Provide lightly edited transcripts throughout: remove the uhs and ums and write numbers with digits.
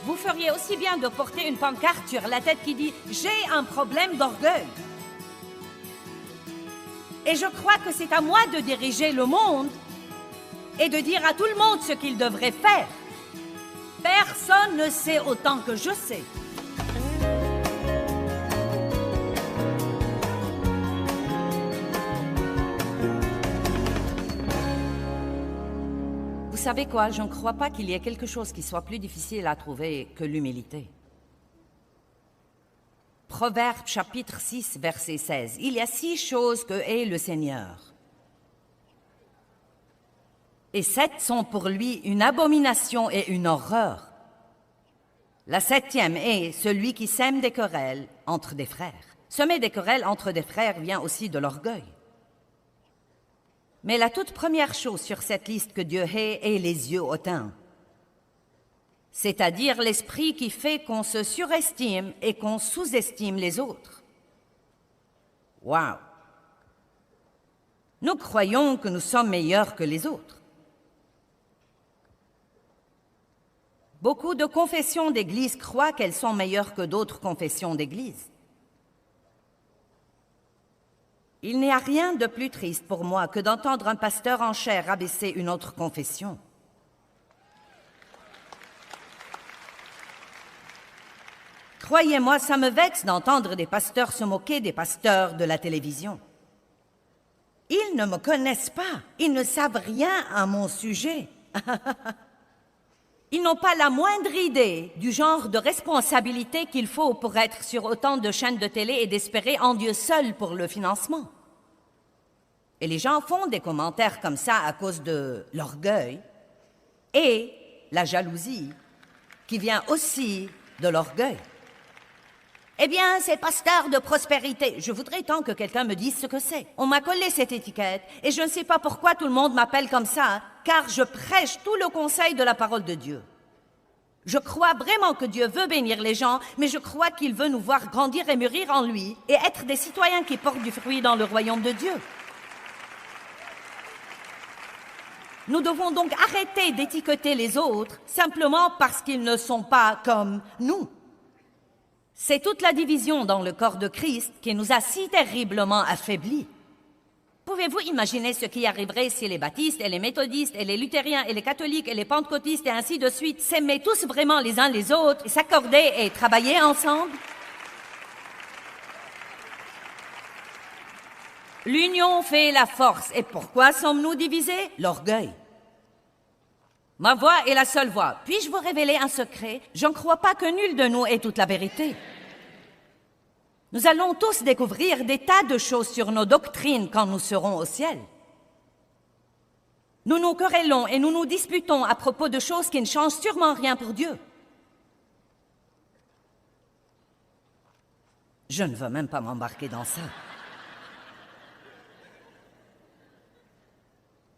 vous feriez aussi bien de porter une pancarte sur la tête qui dit « J'ai un problème d'orgueil ». Et je crois que c'est à moi de diriger le monde et de dire à tout le monde ce qu'il devrait faire. Personne ne sait autant que je sais. Vous savez quoi, je ne crois pas qu'il y ait quelque chose qui soit plus difficile à trouver que l'humilité. Proverbe chapitre 6, verset 16. Il y a 6 choses que hait le Seigneur. Et 7 sont pour lui une abomination et une horreur. La 7e est celui qui sème des querelles entre des frères. Semer des querelles entre des frères vient aussi de l'orgueil. Mais la toute première chose sur cette liste que Dieu hait est les yeux hautains. C'est-à-dire l'esprit qui fait qu'on se surestime et qu'on sous-estime les autres. Waouh! Nous croyons que nous sommes meilleurs que les autres. Beaucoup de confessions d'église croient qu'elles sont meilleures que d'autres confessions d'église. Il n'y a rien de plus triste pour moi que d'entendre un pasteur en chair rabaisser une autre confession. Croyez-moi, ça me vexe d'entendre des pasteurs se moquer des pasteurs de la télévision. Ils ne me connaissent pas, ils ne savent rien à mon sujet. Ils n'ont pas la moindre idée du genre de responsabilité qu'il faut pour être sur autant de chaînes de télé et d'espérer en Dieu seul pour le financement. Et les gens font des commentaires comme ça à cause de l'orgueil et la jalousie qui vient aussi de l'orgueil. Eh bien, c'est pasteur de prospérité. Je voudrais tant que quelqu'un me dise ce que c'est. On m'a collé cette étiquette et je ne sais pas pourquoi tout le monde m'appelle comme ça, car je prêche tout le conseil de la parole de Dieu. Je crois vraiment que Dieu veut bénir les gens, mais je crois qu'il veut nous voir grandir et mûrir en lui et être des citoyens qui portent du fruit dans le royaume de Dieu. Nous devons donc arrêter d'étiqueter les autres simplement parce qu'ils ne sont pas comme nous. C'est toute la division dans le corps de Christ qui nous a si terriblement affaiblis. Pouvez-vous imaginer ce qui arriverait si les baptistes et les méthodistes et les luthériens et les catholiques et les pentecôtistes et ainsi de suite s'aimaient tous vraiment les uns les autres et s'accordaient et travaillaient ensemble? L'union fait la force. Et pourquoi sommes-nous divisés? L'orgueil. Ma voix est la seule voix. Puis-je vous révéler un secret? Je ne crois pas que nul de nous ait toute la vérité. Nous allons tous découvrir des tas de choses sur nos doctrines quand nous serons au ciel. Nous nous querellons et nous nous disputons à propos de choses qui ne changent sûrement rien pour Dieu. Je ne veux même pas m'embarquer dans ça.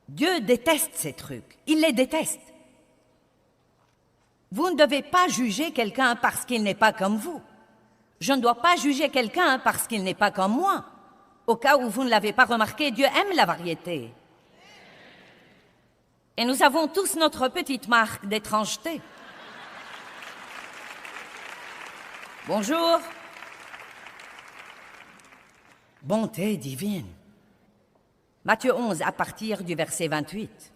Dieu déteste ces trucs. Il les déteste. Vous ne devez pas juger quelqu'un parce qu'il n'est pas comme vous. Je ne dois pas juger quelqu'un parce qu'il n'est pas comme moi. Au cas où vous ne l'avez pas remarqué, Dieu aime la variété. Et nous avons tous notre petite marque d'étrangeté. Bonjour. Bonté divine. Matthieu 11, à partir du verset 28.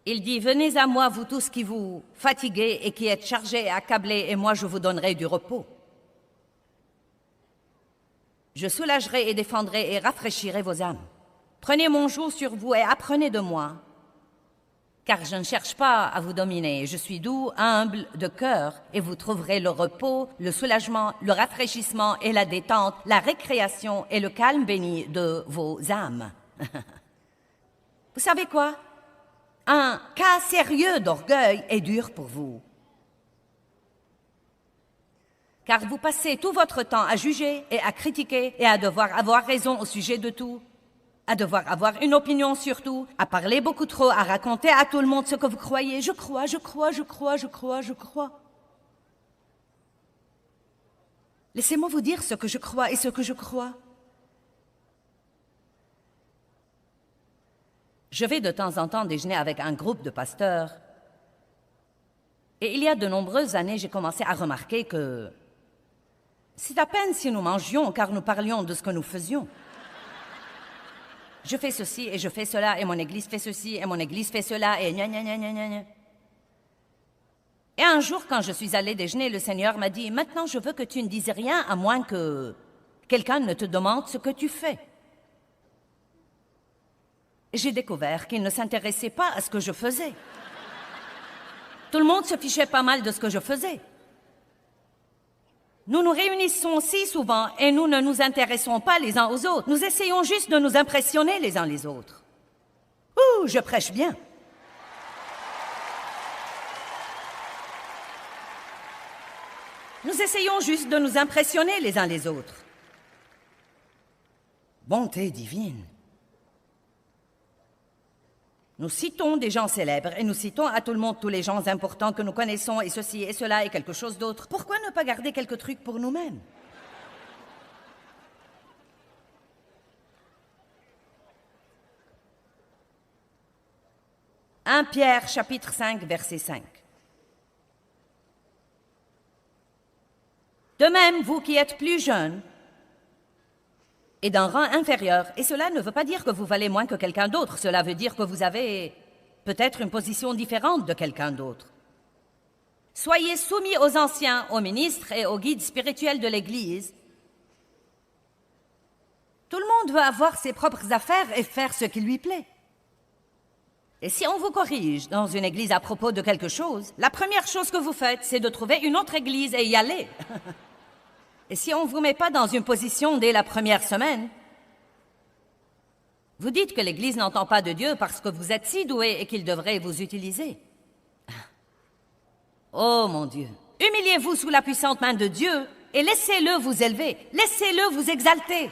Il dit, « Venez à moi, vous tous qui vous fatiguez et qui êtes chargés et accablés, et moi je vous donnerai du repos. Je soulagerai et défendrai et rafraîchirai vos âmes. Prenez mon joug sur vous et apprenez de moi, car je ne cherche pas à vous dominer. Je suis doux, humble de cœur, et vous trouverez le repos, le soulagement, le rafraîchissement et la détente, la récréation et le calme béni de vos âmes. » Vous savez quoi? Un cas sérieux d'orgueil est dur pour vous. Car vous passez tout votre temps à juger et à critiquer et à devoir avoir raison au sujet de tout, à devoir avoir une opinion sur tout, à parler beaucoup trop, à raconter à tout le monde ce que vous croyez. Je crois. Laissez-moi vous dire ce que je crois et ce que je crois. Je vais de temps en temps déjeuner avec un groupe de pasteurs Et il y a de nombreuses années, j'ai commencé à remarquer que c'est à peine si nous mangions, car nous parlions de ce que nous faisions. Je fais ceci et je fais cela, et mon église fait ceci, et mon église fait cela, et gna gna gna gna gna. Et un jour, quand je suis allée déjeuner, le Seigneur m'a dit « Maintenant, je veux que tu ne dises rien à moins que quelqu'un ne te demande ce que tu fais. » J'ai découvert qu'il ne s'intéressait pas à ce que je faisais. Tout le monde se fichait pas mal de ce que je faisais. Nous nous réunissons si souvent et nous ne nous intéressons pas les uns aux autres. Nous essayons juste de nous impressionner les uns les autres. Ouh, je prêche bien. Nous essayons juste de nous impressionner les uns les autres. Bonté divine. Nous citons des gens célèbres et nous citons à tout le monde tous les gens importants que nous connaissons et ceci et cela et quelque chose d'autre. Pourquoi ne pas garder quelques trucs pour nous-mêmes? « 1 Pierre, chapitre 5, verset 5. De même, vous qui êtes plus jeunes et d'un rang inférieur, et cela ne veut pas dire que vous valez moins que quelqu'un d'autre, cela veut dire que vous avez peut-être une position différente de quelqu'un d'autre. Soyez soumis aux anciens, aux ministres et aux guides spirituels de l'Église. Tout le monde veut avoir ses propres affaires et faire ce qui lui plaît. Et si on vous corrige dans une église à propos de quelque chose, la première chose que vous faites, c'est de trouver une autre église et y aller. Et si on ne vous met pas dans une position dès la première semaine, vous dites que l'Église n'entend pas de Dieu parce que vous êtes si doué et qu'il devrait vous utiliser. Oh mon Dieu, humiliez-vous sous la puissante main de Dieu et laissez-le vous élever, laissez-le vous exalter.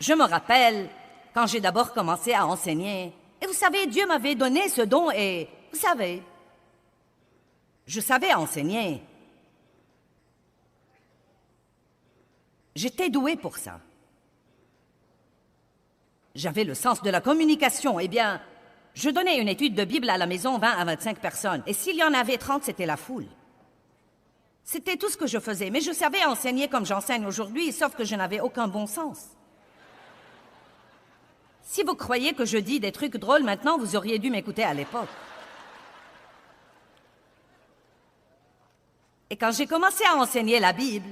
Je me rappelle quand j'ai d'abord commencé à enseigner, et vous savez, Dieu m'avait donné ce don et, vous savez, je savais enseigner. J'étais douée pour ça. J'avais le sens de la communication. Eh bien, je donnais une étude de Bible à la maison, 20 à 25 personnes. Et s'il y en avait 30, c'était la foule. C'était tout ce que je faisais. Mais je savais enseigner comme j'enseigne aujourd'hui, sauf que je n'avais aucun bon sens. Si vous croyez que je dis des trucs drôles maintenant, vous auriez dû m'écouter à l'époque. Et quand j'ai commencé à enseigner la Bible,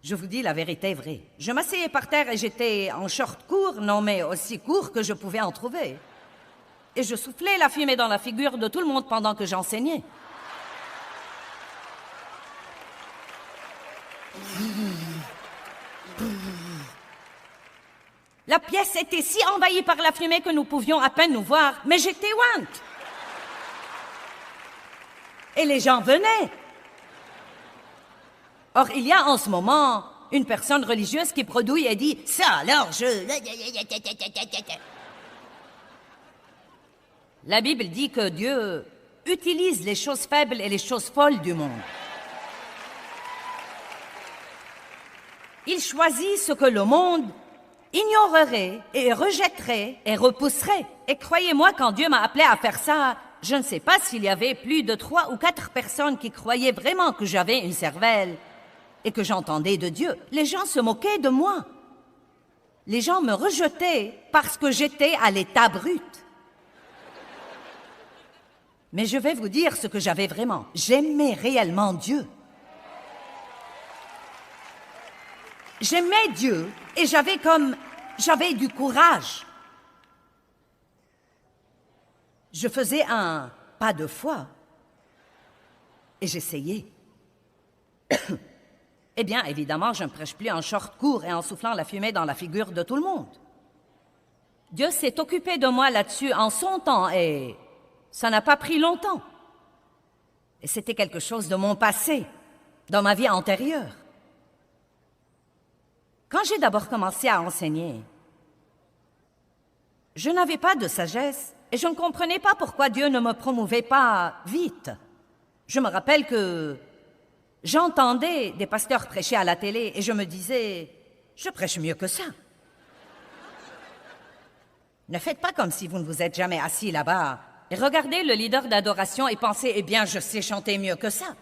je vous dis la vérité vraie. Je m'asseyais par terre et j'étais en short court, non mais aussi court que je pouvais en trouver. Et je soufflais la fumée dans la figure de tout le monde pendant que j'enseignais. La pièce était si envahie par la fumée que nous pouvions à peine nous voir, mais j'étais ointe. Et les gens venaient. Or, il y a en ce moment une personne religieuse qui bredouille et dit « Ça alors, je... » La Bible dit que Dieu utilise les choses faibles et les choses folles du monde. Il choisit ce que le monde ignorerait et rejetterait et repousserait. Et croyez-moi, quand Dieu m'a appelé à faire ça, je ne sais pas s'il y avait plus de 3 ou 4 personnes qui croyaient vraiment que j'avais une cervelle et que j'entendais de Dieu. Les gens se moquaient de moi. Les gens me rejetaient parce que j'étais à l'état brut. Mais je vais vous dire ce que j'avais vraiment. J'aimais réellement Dieu. J'aimais Dieu et j'avais du courage. Je faisais un pas de foi et j'essayais. Eh bien, évidemment, je ne prêche plus en short court et en soufflant la fumée dans la figure de tout le monde. Dieu s'est occupé de moi là-dessus en son temps et ça n'a pas pris longtemps. Et c'était quelque chose de mon passé, dans ma vie antérieure. Quand j'ai d'abord commencé à enseigner, je n'avais pas de sagesse et je ne comprenais pas pourquoi Dieu ne me promouvait pas vite. Je me rappelle que j'entendais des pasteurs prêcher à la télé et je me disais, je prêche mieux que ça. Ne faites pas comme si vous ne vous êtes jamais assis là-bas et regardez le leader d'adoration et pensez, eh bien, je sais chanter mieux que ça.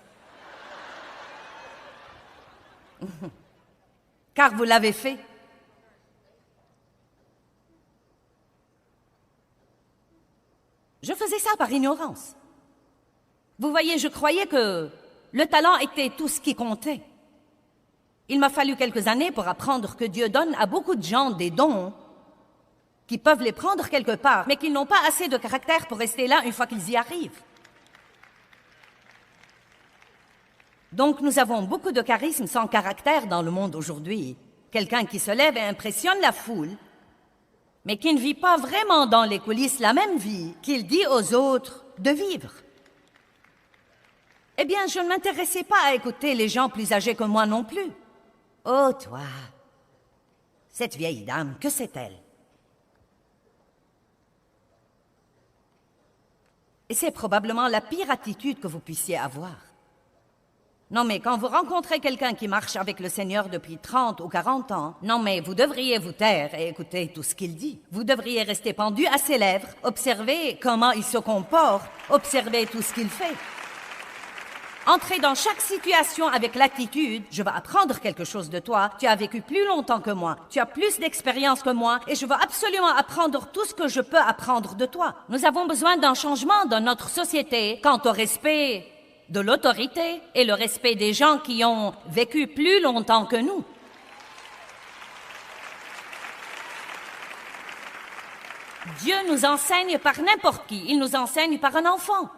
Car vous l'avez fait. Je faisais ça par ignorance. Vous voyez, je croyais que le talent était tout ce qui comptait. Il m'a fallu quelques années pour apprendre que Dieu donne à beaucoup de gens des dons qui peuvent les prendre quelque part, mais qu'ils n'ont pas assez de caractère pour rester là une fois qu'ils y arrivent. Donc nous avons beaucoup de charisme sans caractère dans le monde aujourd'hui. Quelqu'un qui se lève et impressionne la foule, mais qui ne vit pas vraiment dans les coulisses la même vie qu'il dit aux autres de vivre. Eh bien, je ne m'intéressais pas à écouter les gens plus âgés que moi non plus. Oh, toi, cette vieille dame, que c'est-elle? Et c'est probablement la pire attitude que vous puissiez avoir. Non, mais quand vous rencontrez quelqu'un qui marche avec le Seigneur depuis 30 ou 40 ans, non, mais vous devriez vous taire et écouter tout ce qu'il dit. Vous devriez rester pendu à ses lèvres, observer comment il se comporte, observer tout ce qu'il fait. Entrez dans chaque situation avec l'attitude « Je vais apprendre quelque chose de toi, tu as vécu plus longtemps que moi, tu as plus d'expérience que moi et je veux absolument apprendre tout ce que je peux apprendre de toi. » Nous avons besoin d'un changement dans notre société quant au respect de l'autorité et le respect des gens qui ont vécu plus longtemps que nous. Dieu nous enseigne par n'importe qui, il nous enseigne par un enfant.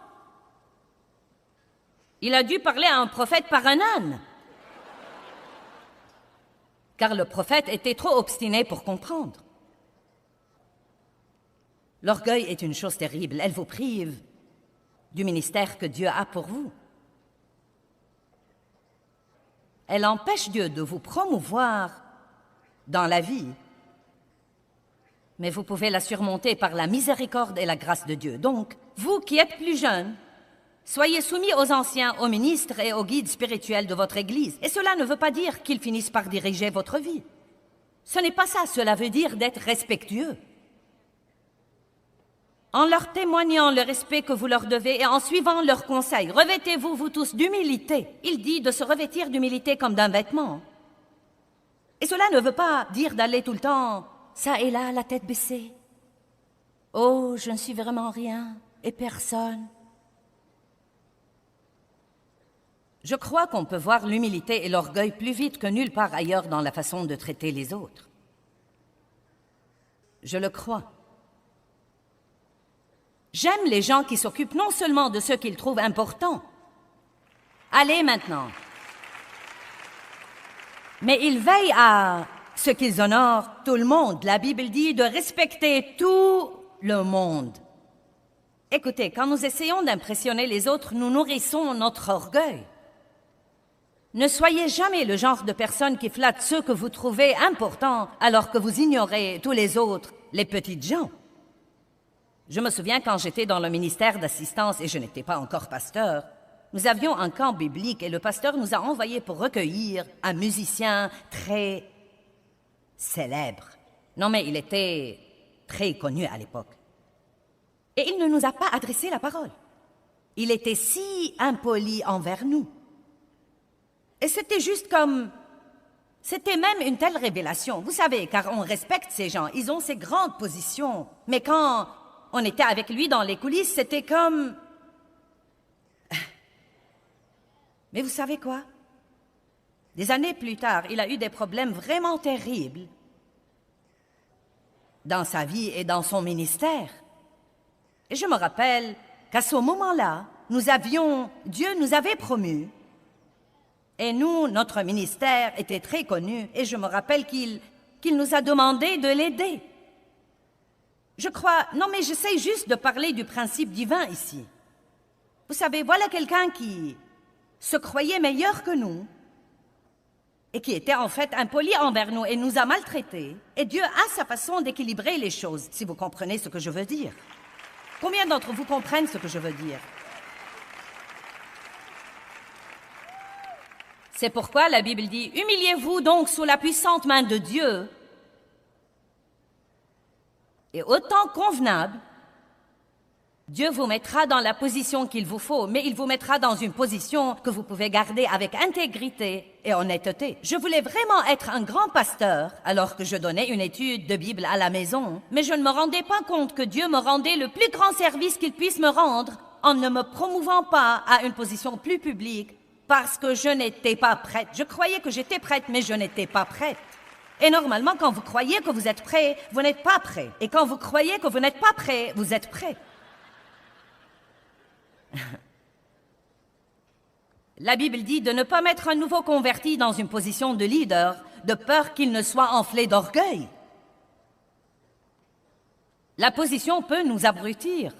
Il a dû parler à un prophète par un âne, car le prophète était trop obstiné pour comprendre. L'orgueil est une chose terrible, elle vous prive du ministère que Dieu a pour vous. Elle empêche Dieu de vous promouvoir dans la vie, mais vous pouvez la surmonter par la miséricorde et la grâce de Dieu. Donc, vous qui êtes plus jeunes, soyez soumis aux anciens, aux ministres et aux guides spirituels de votre Église. Et cela ne veut pas dire qu'ils finissent par diriger votre vie. Ce n'est pas ça, cela veut dire d'être respectueux. En leur témoignant le respect que vous leur devez et en suivant leurs conseils, revêtez-vous, vous tous, d'humilité. Il dit de se revêtir d'humilité comme d'un vêtement. Et cela ne veut pas dire d'aller tout le temps, ça et là, la tête baissée. Oh, je ne suis vraiment rien et personne. Je crois qu'on peut voir l'humilité et l'orgueil plus vite que nulle part ailleurs dans la façon de traiter les autres. Je le crois. J'aime les gens qui s'occupent non seulement de ce qu'ils trouvent important. Allez maintenant. Mais ils veillent à ce qu'ils honorent tout le monde. La Bible dit de respecter tout le monde. Écoutez, quand nous essayons d'impressionner les autres, nous nourrissons notre orgueil. Ne soyez jamais le genre de personne qui flatte ceux que vous trouvez importants alors que vous ignorez tous les autres, les petites gens. Je me souviens quand j'étais dans le ministère d'assistance et je n'étais pas encore pasteur, nous avions un camp biblique et le pasteur nous a envoyés pour recueillir un musicien très célèbre. Non, mais il était très connu à l'époque. Et il ne nous a pas adressé la parole. Il était si impoli envers nous. Et c'était juste comme... C'était même une telle révélation. Vous savez, car on respecte ces gens, ils ont ces grandes positions. Mais quand on était avec lui dans les coulisses, c'était comme... Mais vous savez quoi? Des années plus tard, il a eu des problèmes vraiment terribles dans sa vie et dans son ministère. Et je me rappelle qu'à ce moment-là, Dieu nous avait promus. Et nous, notre ministère était très connu. Et je me rappelle qu'il nous a demandé de l'aider. Je crois... Non, mais j'essaie juste de parler du principe divin ici. Vous savez, voilà quelqu'un qui se croyait meilleur que nous et qui était en fait impoli envers nous et nous a maltraités. Et Dieu a sa façon d'équilibrer les choses, si vous comprenez ce que je veux dire. Combien d'entre vous comprennent ce que je veux dire? C'est pourquoi la Bible dit « Humiliez-vous donc sous la puissante main de Dieu et au temps convenable, Dieu vous mettra dans la position qu'il vous faut, mais il vous mettra dans une position que vous pouvez garder avec intégrité et honnêteté. Je voulais vraiment être un grand pasteur alors que je donnais une étude de Bible à la maison, mais je ne me rendais pas compte que Dieu me rendait le plus grand service qu'il puisse me rendre en ne me promouvant pas à une position plus publique parce que je n'étais pas prête. Je croyais que j'étais prête, mais je n'étais pas prête. Et normalement, quand vous croyez que vous êtes prêt, vous n'êtes pas prêt. Et quand vous croyez que vous n'êtes pas prêt, vous êtes prêt. La Bible dit de ne pas mettre un nouveau converti dans une position de leader, de peur qu'il ne soit enflé d'orgueil. La position peut nous abrutir.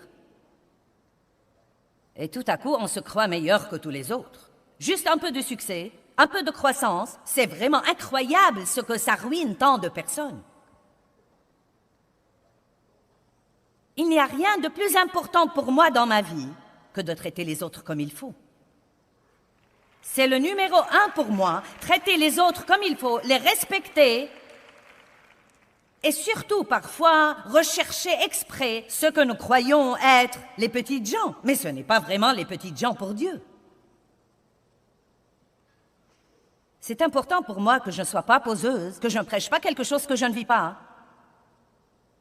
Et tout à coup, on se croit meilleur que tous les autres. Juste un peu de succès, un peu de croissance, c'est vraiment incroyable ce que ça ruine tant de personnes. Il n'y a rien de plus important pour moi dans ma vie que de traiter les autres comme il faut. C'est le numéro 1 pour moi, traiter les autres comme il faut, les respecter et surtout parfois rechercher exprès ce que nous croyons être les petites gens. Mais ce n'est pas vraiment les petites gens pour Dieu. C'est important pour moi que je ne sois pas poseuse, que je ne prêche pas quelque chose que je ne vis pas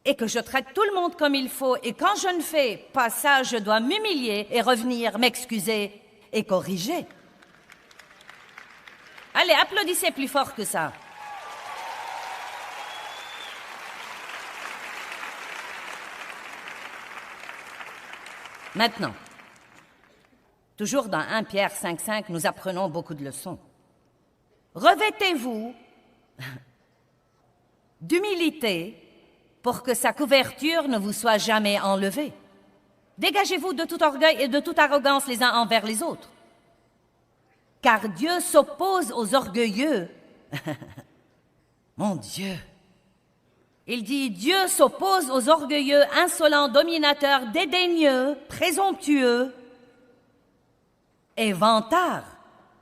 et que je traite tout le monde comme il faut. Et quand je ne fais pas ça, je dois m'humilier et revenir, m'excuser et corriger. Allez, applaudissez plus fort que ça. Maintenant, toujours dans 1 Pierre 5,5, nous apprenons beaucoup de leçons. Revêtez-vous d'humilité pour que sa couverture ne vous soit jamais enlevée. Dégagez-vous de tout orgueil et de toute arrogance les uns envers les autres. Car Dieu s'oppose aux orgueilleux. Mon Dieu! Il dit, Dieu s'oppose aux orgueilleux, insolents, dominateurs, dédaigneux, présomptueux et vantards.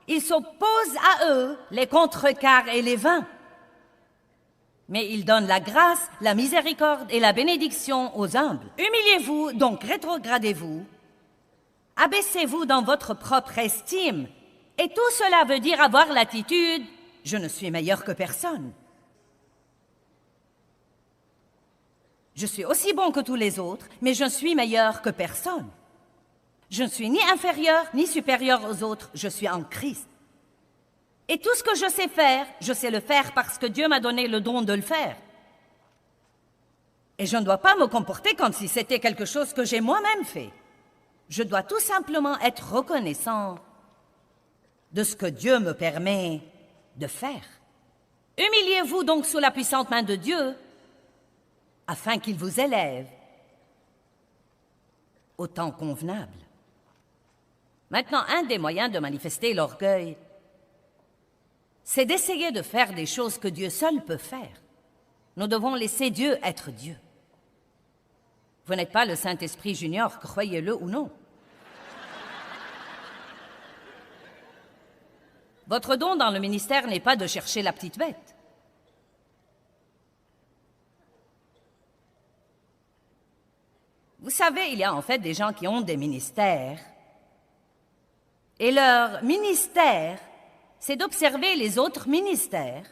Il s'oppose à eux, les contrecarre et les vainc. Mais il donne la grâce, la miséricorde et la bénédiction aux humbles. Humiliez-vous, donc rétrogradez-vous. Abaissez-vous dans votre propre estime. Et tout cela veut dire avoir l'attitude « je ne suis meilleur que personne ». Je suis aussi bon que tous les autres, mais je suis meilleur que personne. Je ne suis ni inférieur ni supérieur aux autres, je suis en Christ. Et tout ce que je sais le faire parce que Dieu m'a donné le don de le faire. Et je ne dois pas me comporter comme si c'était quelque chose que j'ai moi-même fait. Je dois tout simplement être reconnaissant de ce que Dieu me permet de faire. Humiliez-vous donc sous la puissante main de Dieu, afin qu'il vous élève au temps convenable. Maintenant, un des moyens de manifester l'orgueil, c'est d'essayer de faire des choses que Dieu seul peut faire. Nous devons laisser Dieu être Dieu. Vous n'êtes pas le Saint-Esprit junior, croyez-le ou non. Votre don dans le ministère n'est pas de chercher la petite bête. Vous savez, il y a en fait des gens qui ont des ministères. Et leur ministère, c'est d'observer les autres ministères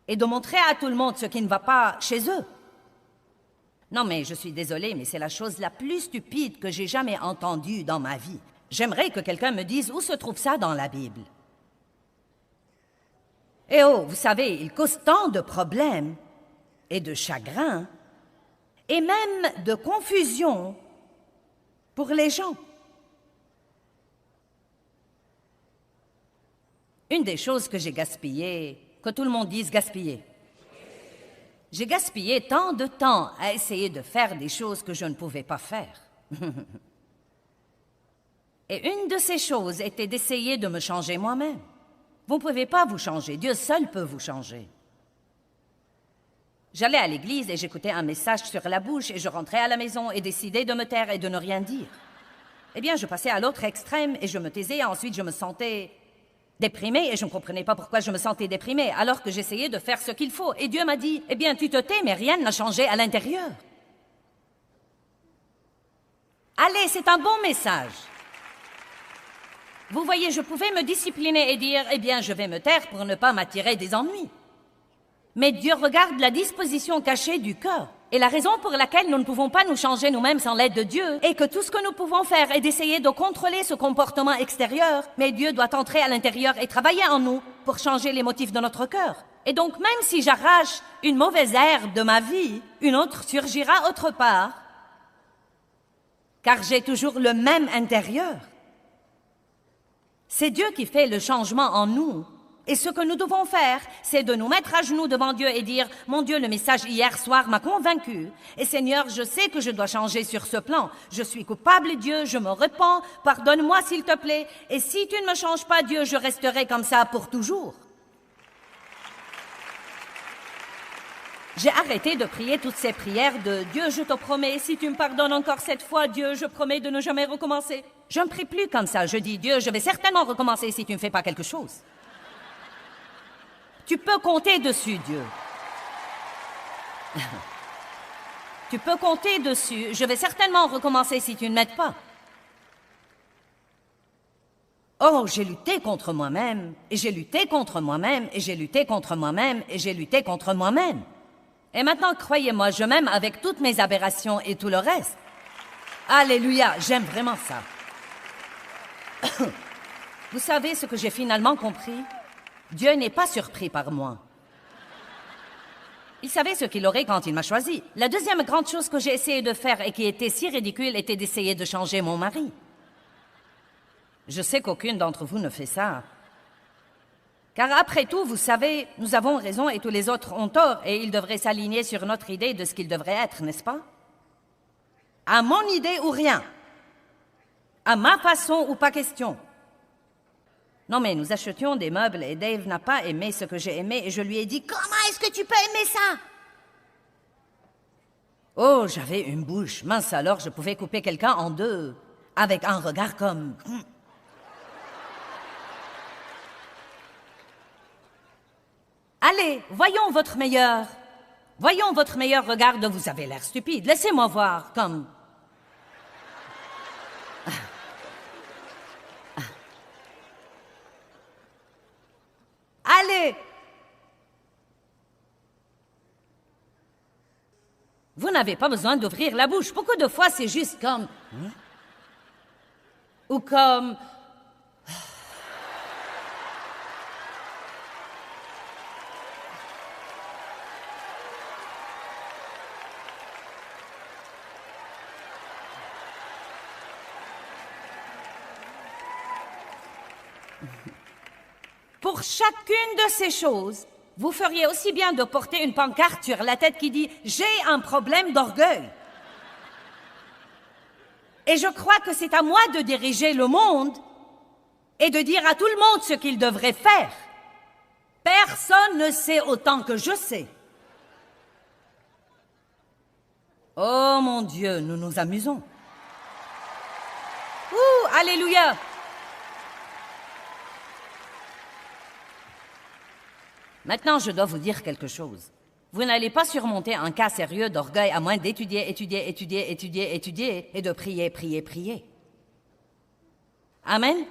et de montrer à tout le monde ce qui ne va pas chez eux. Non, mais je suis désolée, mais c'est la chose la plus stupide que j'ai jamais entendue dans ma vie. J'aimerais que quelqu'un me dise où se trouve ça dans la Bible. Et oh, vous savez, il cause tant de problèmes et de chagrin et même de confusion pour les gens. Une des choses que j'ai gaspillées, que tout le monde dise gaspiller. J'ai gaspillé tant de temps à essayer de faire des choses que je ne pouvais pas faire. Et une de ces choses était d'essayer de me changer moi-même. Vous ne pouvez pas vous changer, Dieu seul peut vous changer. J'allais à l'église et j'écoutais un message sur la bouche et je rentrais à la maison et décidais de me taire et de ne rien dire. Eh bien, je passais à l'autre extrême et je me taisais et ensuite je me sentais déprimée et je ne comprenais pas pourquoi je me sentais déprimée alors que j'essayais de faire ce qu'il faut. Et Dieu m'a dit, eh bien, tu te tais, mais rien n'a changé à l'intérieur. Allez, c'est un bon message. Vous voyez, je pouvais me discipliner et dire, eh bien, je vais me taire pour ne pas m'attirer des ennuis. Mais Dieu regarde la disposition cachée du cœur. Et la raison pour laquelle nous ne pouvons pas nous changer nous-mêmes sans l'aide de Dieu est que tout ce que nous pouvons faire est d'essayer de contrôler ce comportement extérieur, mais Dieu doit entrer à l'intérieur et travailler en nous pour changer les motifs de notre cœur. Et donc, même si j'arrache une mauvaise herbe de ma vie, une autre surgira autre part, car j'ai toujours le même intérieur. C'est Dieu qui fait le changement en nous. Et ce que nous devons faire, c'est de nous mettre à genoux devant Dieu et dire « Mon Dieu, le message hier soir m'a convaincu. Et Seigneur, je sais que je dois changer sur ce plan. Je suis coupable, Dieu, je me repens. Pardonne-moi, s'il te plaît. Et si tu ne me changes pas, Dieu, je resterai comme ça pour toujours. » J'ai arrêté de prier toutes ces prières de « Dieu, je te promets, si tu me pardonnes encore cette fois, Dieu, je promets de ne jamais recommencer. » Je ne prie plus comme ça. Je dis « Dieu, je vais certainement recommencer si tu ne fais pas quelque chose. » Tu peux compter dessus, Dieu. Tu peux compter dessus. Je vais certainement recommencer si tu ne m'aides pas. Oh, j'ai lutté contre moi-même, et j'ai lutté contre moi-même, et j'ai lutté contre moi-même, et j'ai lutté contre moi-même. Et maintenant, croyez-moi, je m'aime avec toutes mes aberrations et tout le reste. Alléluia, j'aime vraiment ça. Vous savez ce que j'ai finalement compris? Dieu n'est pas surpris par moi. Il savait ce qu'il aurait quand il m'a choisi. La deuxième grande chose que j'ai essayé de faire et qui était si ridicule était d'essayer de changer mon mari. Je sais qu'aucune d'entre vous ne fait ça. Car après tout, vous savez, nous avons raison et tous les autres ont tort et ils devraient s'aligner sur notre idée de ce qu'ils devraient être, n'est-ce pas? À mon idée ou rien. À ma façon ou pas question. Non, mais nous achetions des meubles et Dave n'a pas aimé ce que j'ai aimé et je lui ai dit « Comment est-ce que tu peux aimer ça ?» Oh, j'avais une bouche mince, alors je pouvais couper quelqu'un en deux, avec un regard comme... Allez, voyons votre meilleur regard de vous avez l'air stupide. Laissez-moi voir, comme... Allez! Vous n'avez pas besoin d'ouvrir la bouche. Beaucoup de fois, c'est juste comme... Ou comme... Pour chacune de ces choses, vous feriez aussi bien de porter une pancarte sur la tête qui dit « J'ai un problème d'orgueil ». Et je crois que c'est à moi de diriger le monde et de dire à tout le monde ce qu'il devrait faire. Personne ne sait autant que je sais. Oh mon Dieu, nous nous amusons. Ouh, alléluia! Maintenant, je dois vous dire quelque chose. Vous n'allez pas surmonter un cas sérieux d'orgueil à moins d'étudier et de prier. Amen?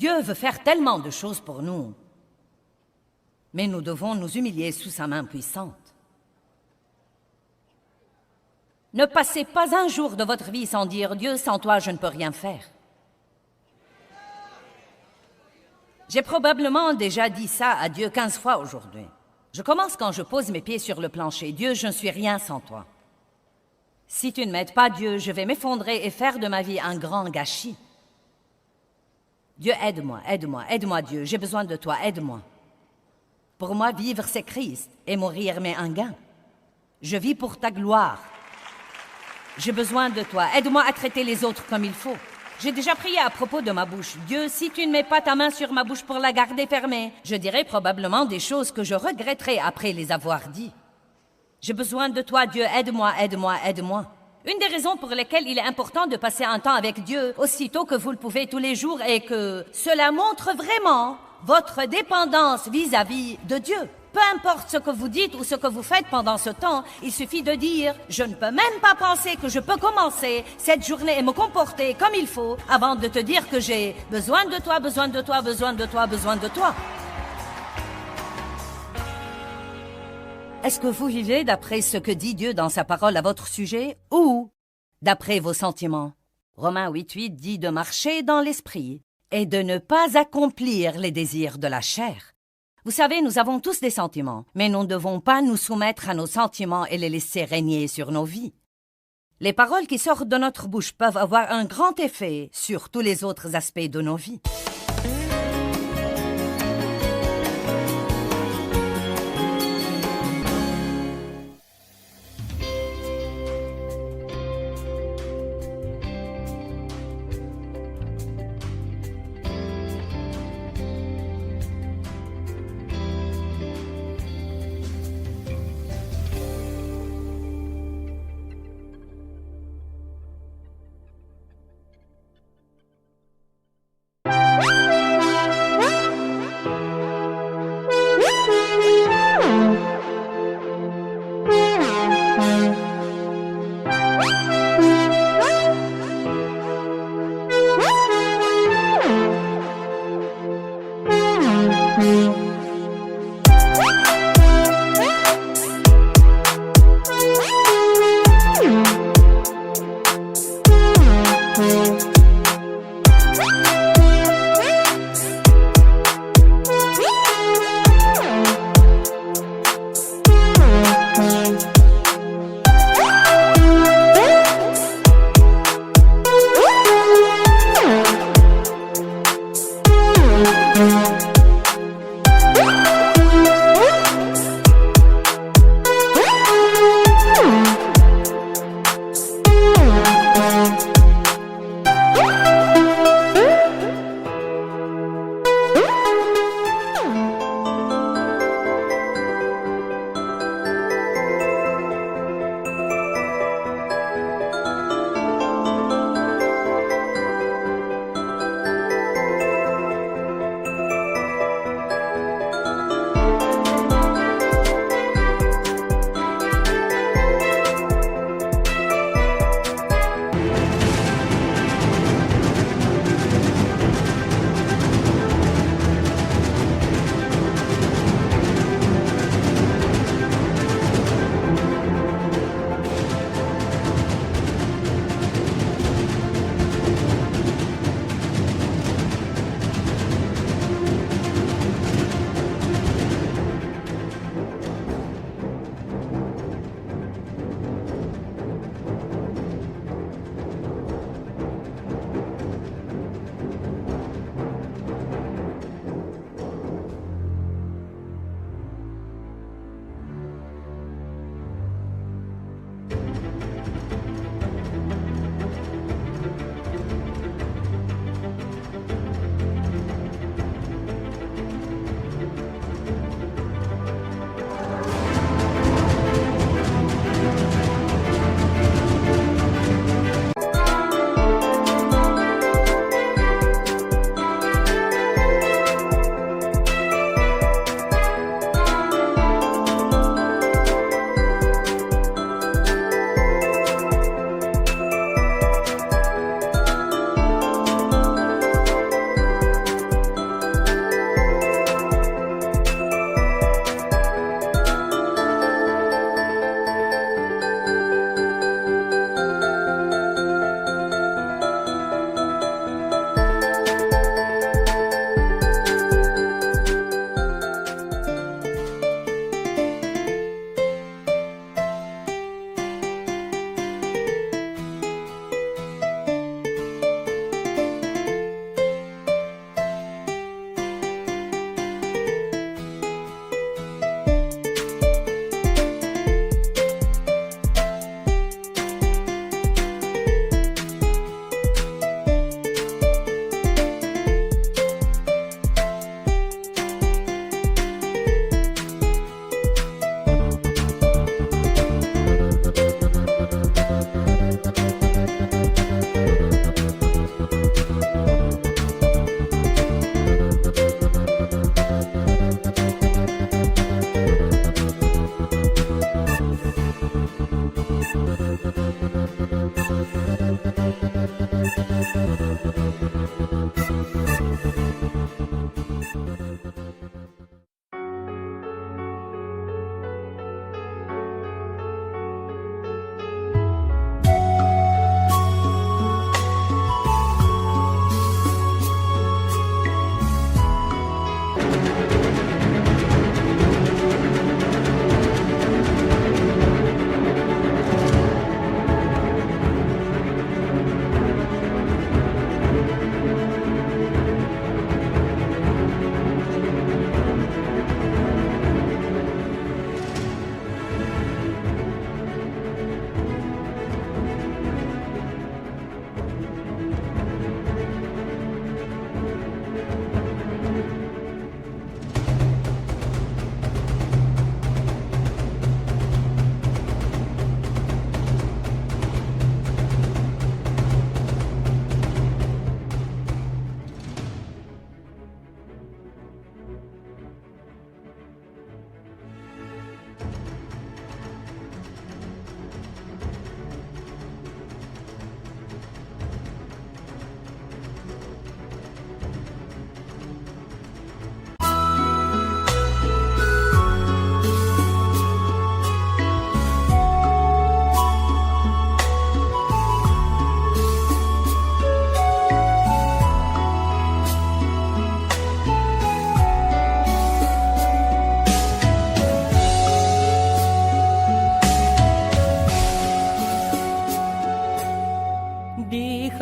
Dieu veut faire tellement de choses pour nous, mais nous devons nous humilier sous sa main puissante. Ne passez pas un jour de votre vie sans dire « Dieu, sans toi, je ne peux rien faire ». J'ai probablement déjà dit ça à Dieu 15 fois aujourd'hui. Je commence quand je pose mes pieds sur le plancher. Dieu, je ne suis rien sans toi. Si tu ne m'aides pas, Dieu, je vais m'effondrer et faire de ma vie un grand gâchis. Dieu, aide-moi, aide-moi, aide-moi, Dieu. J'ai besoin de toi, aide-moi. Pour moi, vivre, c'est Christ, et mourir m'est un gain. Je vis pour ta gloire. J'ai besoin de toi. Aide-moi à traiter les autres comme il faut. J'ai déjà prié à propos de ma bouche. Dieu, si tu ne mets pas ta main sur ma bouche pour la garder fermée, je dirai probablement des choses que je regretterai après les avoir dit. J'ai besoin de toi, Dieu. Aide-moi, aide-moi, aide-moi. Une des raisons pour lesquelles il est important de passer un temps avec Dieu aussitôt que vous le pouvez tous les jours est que cela montre vraiment votre dépendance vis-à-vis de Dieu. Peu importe ce que vous dites ou ce que vous faites pendant ce temps, il suffit de dire « Je ne peux même pas penser que je peux commencer cette journée et me comporter comme il faut avant de te dire que j'ai besoin de toi, besoin de toi, besoin de toi, besoin de toi. » Est-ce que vous vivez d'après ce que dit Dieu dans sa parole à votre sujet ou d'après vos sentiments? Romains 8:8 dit de marcher dans l'esprit et de ne pas accomplir les désirs de la chair. Vous savez, nous avons tous des sentiments, mais nous ne devons pas nous soumettre à nos sentiments et les laisser régner sur nos vies. Les paroles qui sortent de notre bouche peuvent avoir un grand effet sur tous les autres aspects de nos vies.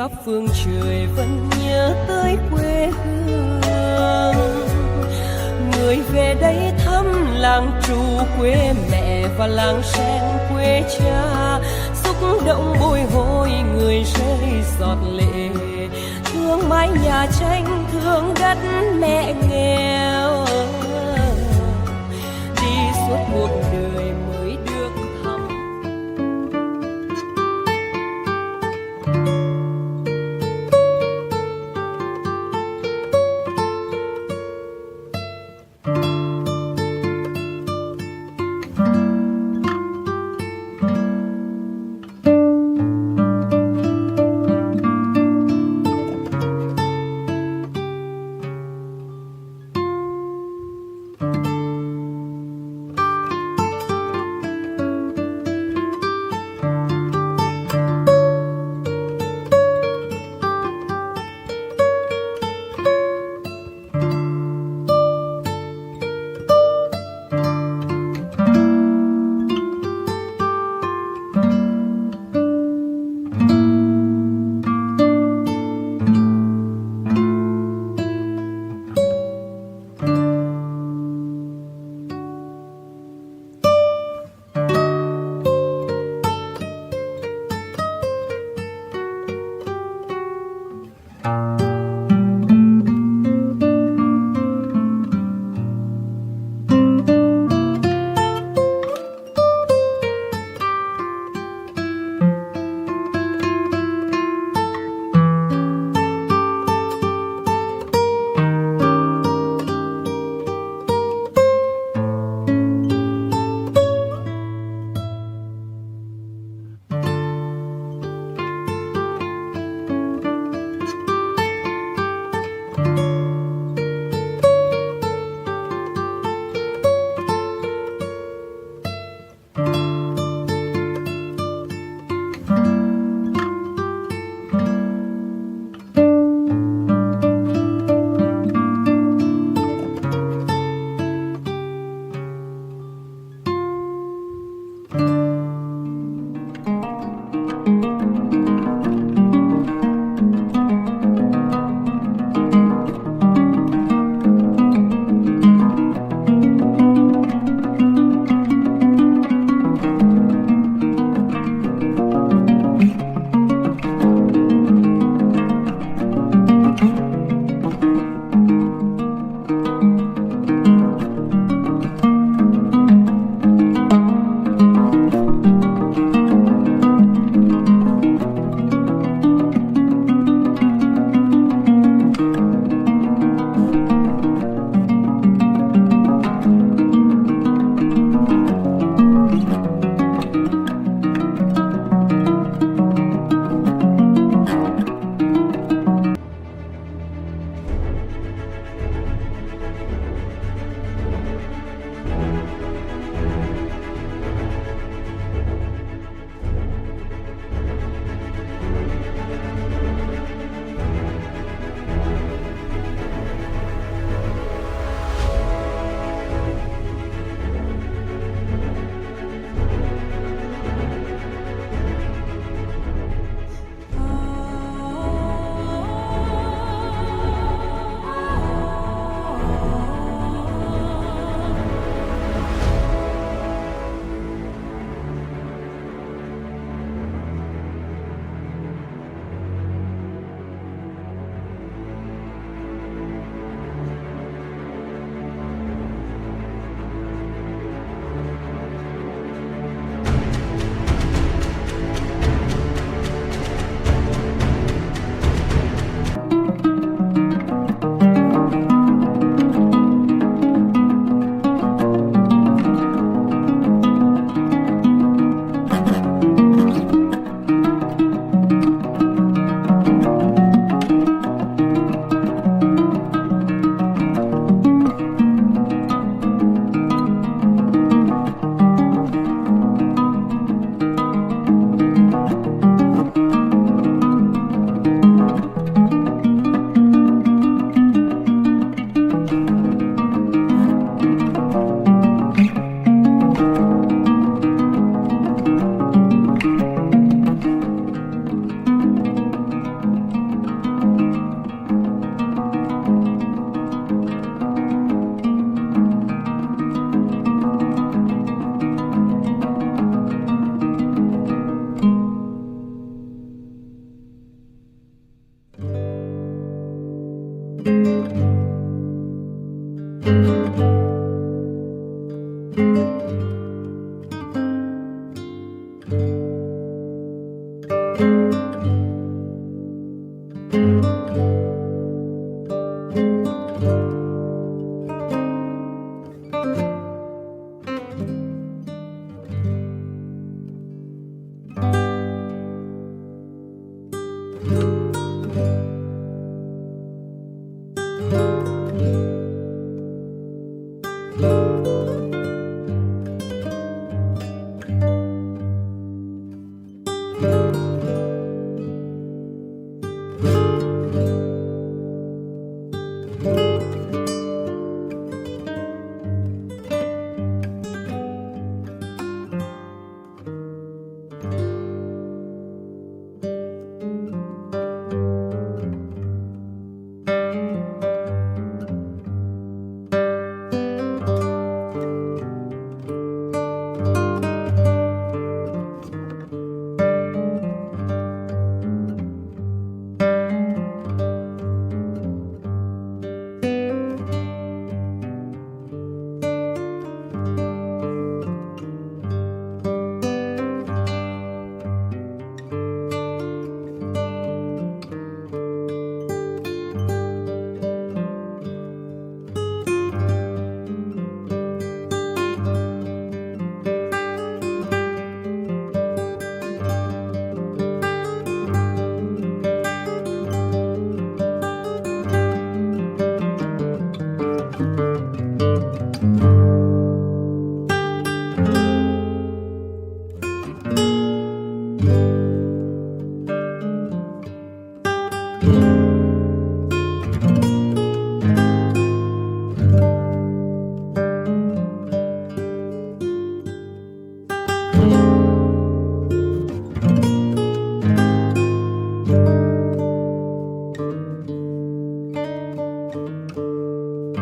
khắp phương trời vẫn nhớ tới quê hương. Người về đây thăm làng trù quê mẹ và làng sen quê cha, xúc động bồi hồi người rơi giọt lệ, thương mái nhà tranh thương đất mẹ nghèo. Đi suốt một đời mới được thăm.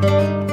Thank